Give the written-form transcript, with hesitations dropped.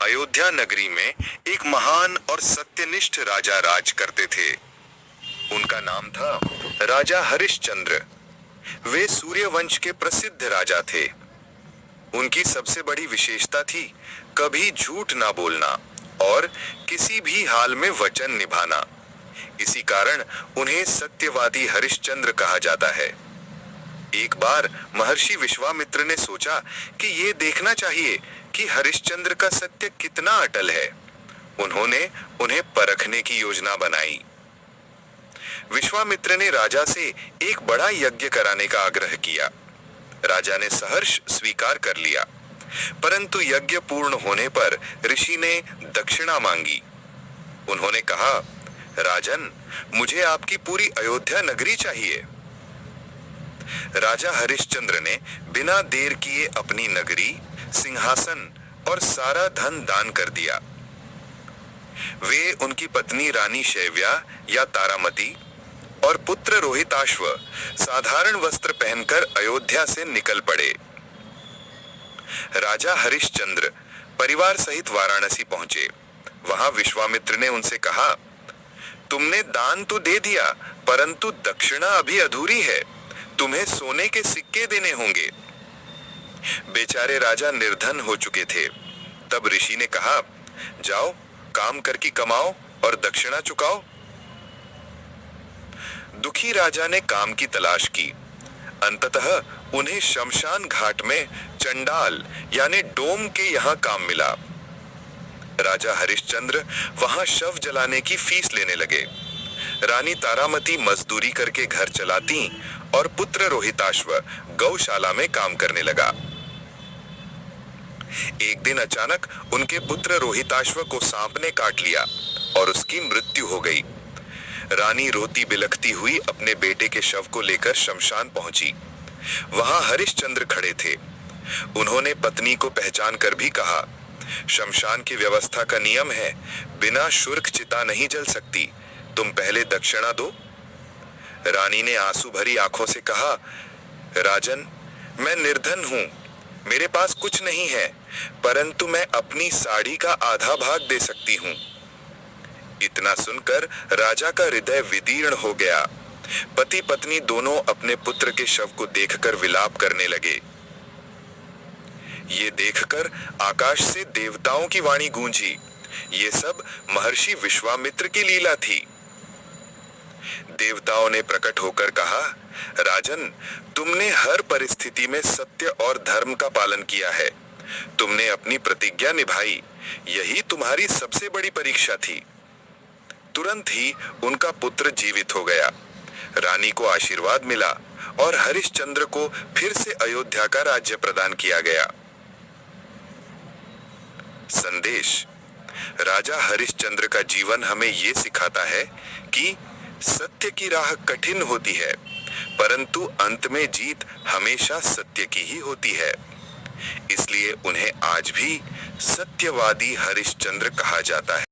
अयोध्या नगरी में एक महान और सत्यनिष्ठ राजा राज करते थे। उनका नाम था राजा हरिश्चंद्र। वे सूर्यवंश के प्रसिद्ध राजा थे। उनकी सबसे बड़ी विशेषता थी कभी झूठ ना बोलना और किसी भी हाल में वचन निभाना। इसी कारण उन्हें सत्यवादी हरिश्चंद्र कहा जाता है। एक बार महर्षि विश्वामित्र ने सोचा कि ये देखना चाहिए कि हरिश्चंद्र का सत्य कितना अटल है। उन्होंने उन्हें परखने की योजना बनाई। विश्वामित्र ने राजा से एक बड़ा यज्ञ कराने का आग्रह किया। राजा ने सहर्ष स्वीकार कर लिया, परंतु यज्ञ पूर्ण होने पर ऋषि ने दक्षिणा मांगी। उन्होंने कहा, राजन, मुझे आपकी पूरी अयोध्या नगरी चाहिए। राजा हरिश्चंद्र ने बिना देर किए अपनी नगरी, सिंहासन और सारा धन दान कर दिया। वे उनकी पत्नी रानी शैव्या या तारामती और पुत्र रोहिताश्व साधारण वस्त्र पहनकर अयोध्या से निकल पड़े। राजा हरिश्चंद्र परिवार सहित वाराणसी पहुंचे। वहां विश्वामित्र ने उनसे कहा, तुमने दान तो दे दिया, परंतु दक्षिणा अभी अधूरी है। तुम्हें सोने के सिक्के देने होंगे। बेचारे राजा निर्धन हो चुके थे। तब ऋषि ने कहा, जाओ, काम करके कमाओ और दक्षिणा चुकाओ। दुखी राजा ने काम की तलाश की। अंततः उन्हें शमशान घाट में चंडाल यानी डोम के यहाँ काम मिला। राजा हरिश्चंद्र वहां शव जलाने की फीस लेने लगे। रानी तारामती मजदूरी करके घर चलाती और पुत्र रोहिताश्व गौशाला में काम करने लगा। एक दिन अचानक उनके पुत्र रोहिताश्व को सांप ने काट लिया और उसकी मृत्यु हो गई। रानी रोती बिलखती हुई अपने बेटे के शव को लेकर शमशान पहुंची। वहां हरिश्चंद्र खड़े थे। उन्होंने पत्नी को पहचान कर भी कहा, शमशान की व्यवस्था का नियम है, बिना शुल्क चिता नहीं जल सकती। तुम पहले दक्षिणा दो। रानी ने आंसू भरी आंखों से कहा, राजन, मैं निर्धन हूं, मेरे पास कुछ नहीं है, परंतु मैं अपनी साड़ी का आधा भाग दे सकती हूं। इतना सुनकर राजा का हृदय विदीर्ण हो गया। पति पत्नी दोनों अपने पुत्र के शव को देखकर विलाप करने लगे। ये देखकर आकाश से देवताओं की वाणी गूंजी। ये सब महर्षि विश्वामित्र की लीला थी। देवताओं ने प्रकट होकर कहा, राजन, तुमने हर परिस्थिति में सत्य और धर्म का पालन किया है। तुमने अपनी प्रतिज्ञा निभाई। यही तुम्हारी सबसे बड़ी परीक्षा थी। तुरंत ही उनका पुत्र जीवित हो गया। रानी को आशीर्वाद मिला और हरिश्चंद्र को फिर से अयोध्या का राज्य प्रदान किया गया। संदेश: राजा हरिश्चंद्र का जीवन हमें ये सिखाता है कि सत्य की राह कठिन होती है, परंतु अंत में जीत हमेशा सत्य की ही होती है। इसलिए उन्हें आज भी सत्यवादी हरिश्चंद्र कहा जाता है।